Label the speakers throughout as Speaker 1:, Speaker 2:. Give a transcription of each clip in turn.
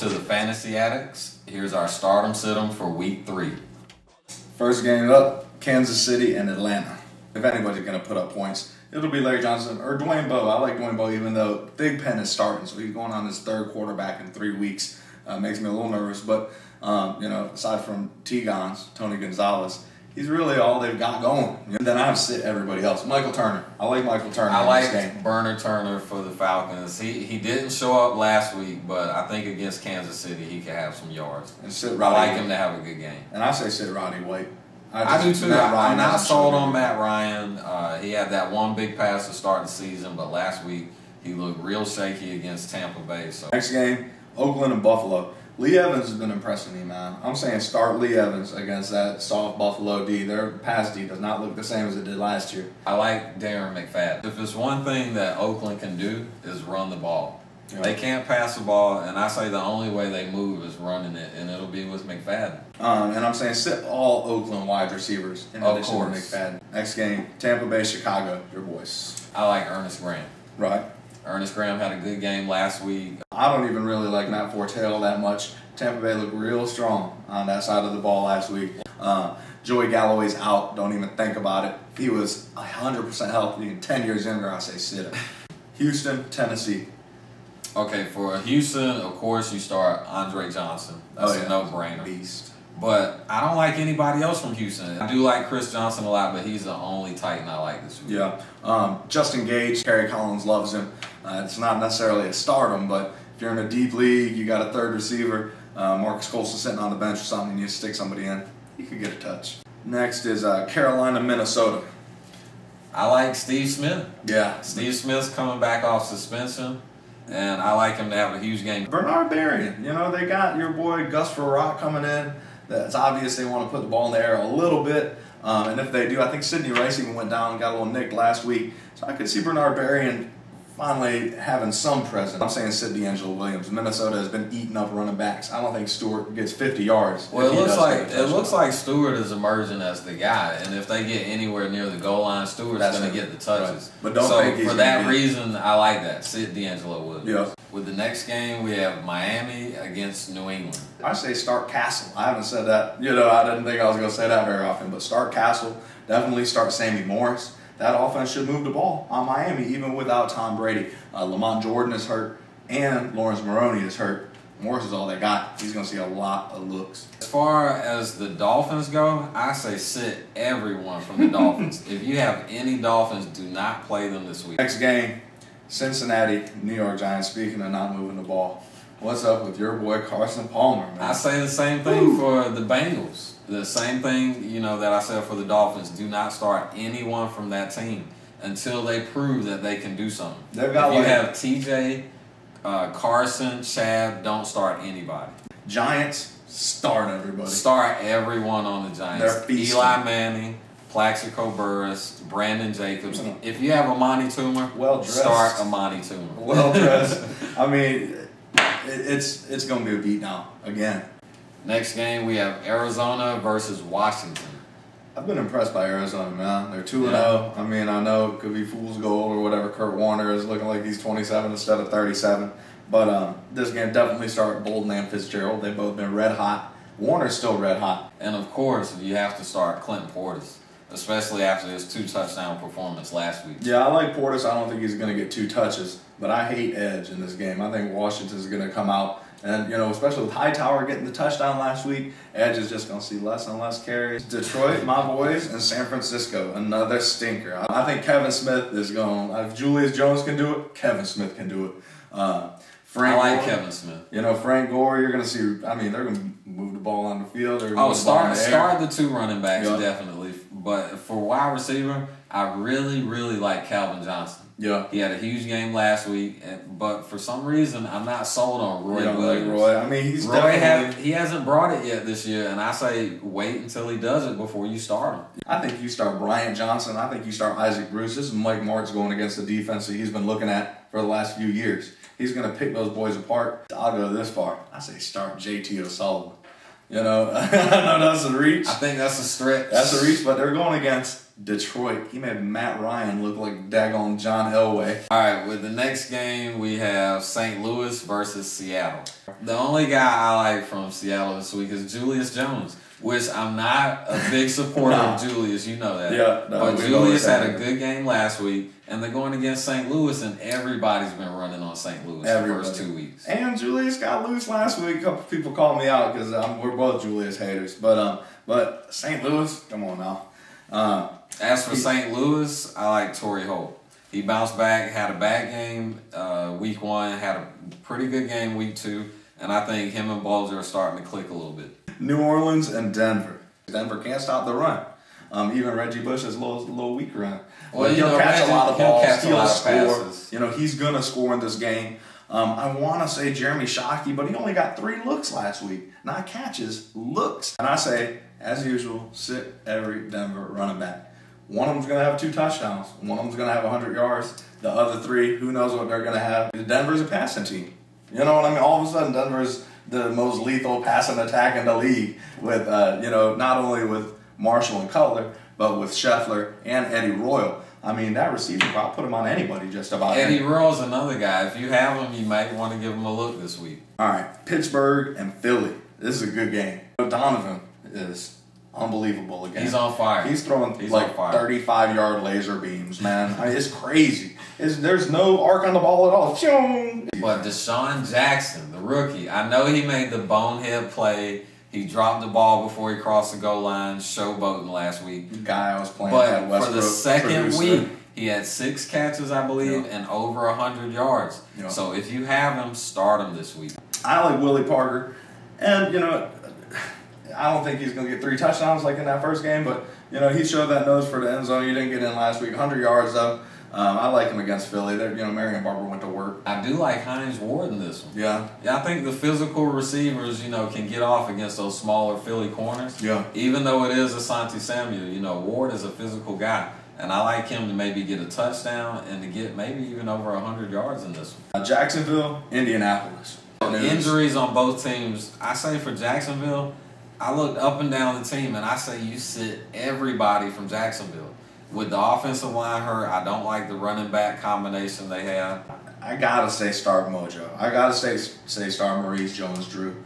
Speaker 1: to the fantasy addicts. Here's our Startem Sitem for week 3.
Speaker 2: First game up, Kansas City and Atlanta. If anybody's going to put up points, it'll be Larry Johnson or Dwayne Bowe. I like Dwayne Bowe even though Big Pen is starting, so he's going on his 3rd quarterback in 3 weeks. Makes me a little nervous, but aside from T-Gons, Tony Gonzalez, he's really all they've got going. And then I sit everybody else. Michael Turner. I like Michael Turner.
Speaker 1: I like Burner Turner for the Falcons. He didn't show up last week, but I think against Kansas City he could have some yards.
Speaker 2: And sit
Speaker 1: I
Speaker 2: Roddy
Speaker 1: like
Speaker 2: White.
Speaker 1: him to have a good game.
Speaker 2: And I say sit Roddy White.
Speaker 1: I do too. I'm not sold on Matt Ryan. He had that one big pass to start the season, but last week he looked real shaky against Tampa Bay. So
Speaker 2: next game, Oakland and Buffalo. Lee Evans has been impressing me, man. I'm saying start Lee Evans against that soft Buffalo D. Their pass D does not look the same as it did last year.
Speaker 1: I like Darren McFadden. If it's one thing that Oakland can do is run the ball. Yep. They can't pass the ball, and I say the only way they move is running it, and it'll be with McFadden.
Speaker 2: And I'm saying sit all Oakland wide receivers in addition to McFadden. Next game, Tampa Bay, Chicago, your boys.
Speaker 1: I like Earnest Graham.
Speaker 2: Right.
Speaker 1: Ernest Graham had a good game last week.
Speaker 2: I don't even really like Matt Forte all that much. Tampa Bay looked real strong on that side of the ball last week. Joey Galloway's out. Don't even think about it. If he was 100% healthy and 10 years younger, I say sit him. Houston, Tennessee.
Speaker 1: Okay, for Houston, of course, you start Andre Johnson. That's a no-brainer.
Speaker 2: Beast.
Speaker 1: But I don't like anybody else from Houston. I do like Chris Johnson a lot, but he's the only Titan I like this week.
Speaker 2: Yeah. Justin Gage, Kerry Collins loves him. It's not necessarily a stardom, but if you're in a deep league, you got a 3rd receiver, Marcus Colson sitting on the bench or something, and you stick somebody in, you could get a touch. Next is Carolina, Minnesota.
Speaker 1: I like Steve Smith.
Speaker 2: Yeah.
Speaker 1: Steve Smith's coming back off suspension, and I like him to have a huge game.
Speaker 2: Bernard Berrien. They got your boy Gus Farrat coming in. It's obvious they want to put the ball in the air a little bit. And if they do, I think Sidney Rice even went down and got a little nicked last week. So I could see Bernard Berrien finally having some presence. I'm saying sit D'Angelo Williams. Minnesota has been eating up running backs. I don't think Stewart gets 50 yards.
Speaker 1: Well, it looks like Stewart is emerging as the guy, and if they get anywhere near the goal line, Stewart's going to get the touches.
Speaker 2: Right. But don't think he's
Speaker 1: for that reason, I like that. Sit D'Angelo Williams.
Speaker 2: Yeah.
Speaker 1: With the next game, we have Miami against New England.
Speaker 2: I say start Cassel. I haven't said that. I didn't think I was going to say that very often, but start Cassel. Definitely start Sammy Morris. That offense should move the ball on Miami, even without Tom Brady. Lamont Jordan is hurt, and Lawrence Maroney is hurt. Morris is all they got. He's going to see a lot of looks.
Speaker 1: As far as the Dolphins go, I say sit everyone from the Dolphins. If you have any Dolphins, do not play them this week.
Speaker 2: Next game, Cincinnati, New York Giants. Speaking of not moving the ball, what's up with your boy Carson Palmer, man?
Speaker 1: I say the same thing for the Bengals. The same thing, that I said for the Dolphins. Do not start anyone from that team until they prove that they can do something.
Speaker 2: They've got
Speaker 1: if you have TJ, Carson, Chad, don't start anybody.
Speaker 2: Giants, start everybody.
Speaker 1: Start everyone on the Giants.
Speaker 2: They're feasting.
Speaker 1: Eli Manning, Plaxico Burress, Brandon Jacobs. If you have Amani Toomer, start Amani Toomer.
Speaker 2: Well dressed. I mean, it's going to be a beat now again.
Speaker 1: Next game, we have Arizona versus Washington.
Speaker 2: I've been impressed by Arizona, man. They're 2-0. I mean, I know it could be fool's gold or whatever. Kurt Warner is looking like he's 27 instead of 37. But this game definitely start Bolden and Fitzgerald. They've both been red hot. Warner's still red hot.
Speaker 1: And, of course, you have to start Clinton Portis, especially after his 2-touchdown performance last week.
Speaker 2: Yeah, I like Portis. I don't think he's going to get 2 touches. But I hate edge in this game. I think Washington's going to come out. And, especially with Hightower getting the touchdown last week, Edge is just going to see less and less carries. Detroit, my boys, and San Francisco, another stinker. I think Kevin Smith is going, if Julius Jones can do it, Kevin Smith can do it.
Speaker 1: I like Kevin Smith.
Speaker 2: Frank Gore, you're going to see, I mean, they're going to move the ball on the field.
Speaker 1: Start the 2 running backs, definitely. But for wide receiver, I really, really like Calvin Johnson.
Speaker 2: Yeah.
Speaker 1: He had a huge game last week, but for some reason, I'm not sold on Roy Williams.
Speaker 2: Like Roy. I mean,
Speaker 1: he hasn't brought it yet this year, and I say wait until he does it before you start him.
Speaker 2: I think you start Bryant Johnson. I think you start Isaac Bruce. This is Mike Martz going against the defense that he's been looking at for the last few years. He's going to pick those boys apart. I'll go this far. I say start JT O'Sullivan. I know that's a reach.
Speaker 1: I think that's a stretch.
Speaker 2: That's a reach, but they're going against Detroit. He made Matt Ryan look like daggone John Elway.
Speaker 1: All right, with the next game, we have St. Louis versus Seattle. The only guy I like from Seattle this week is Julius Jones, which I'm not a big supporter of Julius. You know that.
Speaker 2: Yeah,
Speaker 1: but Julius had a good game last week, and they're going against St. Louis, and everybody's been running on St. Louis the first 2 weeks.
Speaker 2: And Julius got loose last week. A couple people called me out because we're both Julius haters. But St. Louis, come on now.
Speaker 1: As for St. Louis, I like Torrey Holt. He bounced back, had a bad game week 1, had a pretty good game week 2, and I think him and Bulger are starting to click a little bit.
Speaker 2: New Orleans and Denver. Denver can't stop the run. Even Reggie Bush is a little weak run.
Speaker 1: Well,
Speaker 2: he'll catch a lot of balls. He'll score.
Speaker 1: Passes.
Speaker 2: He's going to score in this game. I want to say Jeremy Shockey, but he only got 3 looks last week. Not catches, looks. And I say, as usual, sit every Denver running back. One of them's going to have 2 touchdowns. One of them's going to have 100 yards. The other 3, who knows what they're going to have. Denver's a passing team. You know what I mean? All of a sudden, Denver's the most lethal passing attack in the league with, not only with Marshall and Cutler, but with Scheffler and Eddie Royal. I mean, that receiver, I'll put him on anybody just about.
Speaker 1: Eddie Royal's another guy. If you have him, you might want to give him a look this week.
Speaker 2: All right, Pittsburgh and Philly. This is a good game. Donovan is unbelievable again.
Speaker 1: He's on fire.
Speaker 2: He's throwing 35-yard laser beams, man. I mean, it's crazy. There's no arc on the ball at all.
Speaker 1: But Deshaun Jackson, the rookie, I know he made the bonehead play. He dropped the ball before he crossed the goal line, showboating last week.
Speaker 2: The guy I was playing
Speaker 1: but
Speaker 2: at Westbrook.
Speaker 1: For the second week, he had 6 catches, I believe, and over 100 yards. So if you have him, start him this week.
Speaker 2: I like Willie Parker. And, I don't think he's going to get 3 touchdowns like in that first game, but, he showed that nose for the end zone. He didn't get in last week. 100 yards, though. I like him against Philly. Marion Barber went to work.
Speaker 1: I do like Hines Ward in this one.
Speaker 2: Yeah.
Speaker 1: Yeah, I think the physical receivers, can get off against those smaller Philly corners.
Speaker 2: Yeah.
Speaker 1: Even though it is Asante Samuel, Ward is a physical guy. And I like him to maybe get a touchdown and to get maybe even over 100 yards in this one.
Speaker 2: Jacksonville, Indianapolis.
Speaker 1: Injuries on both teams. I say for Jacksonville, I looked up and down the team, and I say you sit everybody from Jacksonville. With the offensive line hurt, I don't like the running back combination they have.
Speaker 2: I got to say start Mojo. I got to say start Maurice Jones-Drew.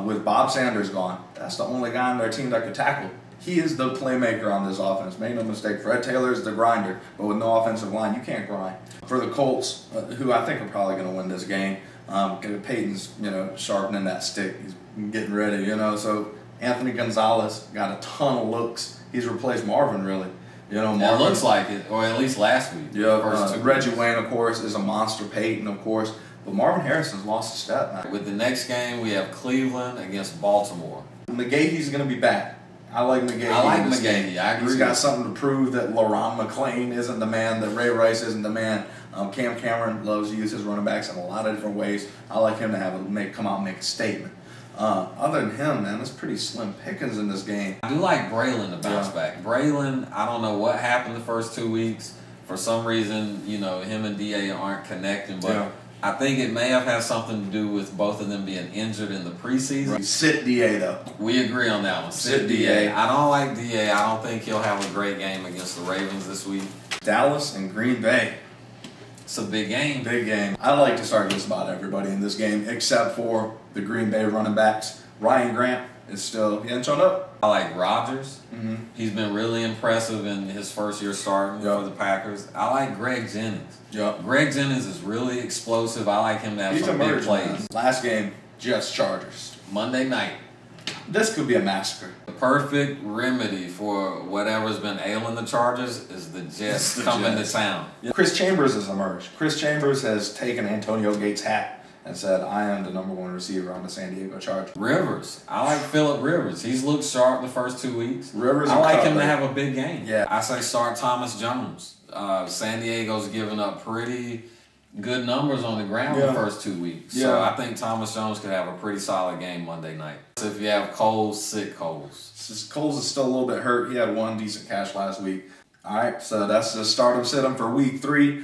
Speaker 2: With Bob Sanders gone, that's the only guy on their team that could tackle. He is the playmaker on this offense. Make no mistake, Fred Taylor is the grinder, but with no offensive line, you can't grind. For the Colts, who I think are probably going to win this game, Peyton's, sharpening that stick. He's getting ready, So Anthony Gonzalez got a ton of looks. He's replaced Marvin, really. Marvin,
Speaker 1: it looks like it, or at least last week.
Speaker 2: Yeah, Reggie Wayne, of course, is a monster. Peyton, of course. But Marvin Harrison's lost a step, man.
Speaker 1: With the next game, we have Cleveland against Baltimore.
Speaker 2: McGahee's going to be back. I like McGahee.
Speaker 1: I agree.
Speaker 2: He's got something to prove that LaRon McClain isn't the man, that Ray Rice isn't the man. Cam Cameron loves to use his running backs in a lot of different ways. I like him to come out and make a statement. Other than him, man, it's pretty slim pickings in this game.
Speaker 1: I do like Braylon to bounce back. Braylon, I don't know what happened the first 2 weeks. For some reason, him and DA aren't connecting, but I think it may have had something to do with both of them being injured in the preseason.
Speaker 2: Right. Sit DA, though.
Speaker 1: We agree on that one. Sit DA. I don't like DA. I don't think he'll have a great game against the Ravens this week.
Speaker 2: Dallas and Green Bay.
Speaker 1: It's a big game.
Speaker 2: Big game. I like to start just about everybody in this game except for the Green Bay running backs. Ryan Grant he hasn't shown up.
Speaker 1: I like Rodgers. He's been really impressive in his first year starting for the Packers. I like Greg Jennings. Greg Jennings is really explosive. I like him to have some big plays. Man.
Speaker 2: Last game, Jets-Chargers.
Speaker 1: Monday night.
Speaker 2: This could be a massacre.
Speaker 1: The perfect remedy for whatever's been ailing the Chargers is the Jets coming to town.
Speaker 2: Chris Chambers has emerged. Chris Chambers has taken Antonio Gates' hat and said, I am the #1 receiver on the San Diego Chargers.
Speaker 1: Rivers. I like Phillip Rivers. He's looked sharp the first 2 weeks.
Speaker 2: Rivers
Speaker 1: I like him to have a big game.
Speaker 2: Yeah.
Speaker 1: I say start Thomas Jones. San Diego's given up pretty good numbers on the ground the first 2 weeks. So I think Thomas Jones could have a pretty solid game Monday night. So if you have Coles, sit Coles.
Speaker 2: Coles is still a little bit hurt. He had 1 decent catch last week. All right, so that's the start of Sitem for week 3.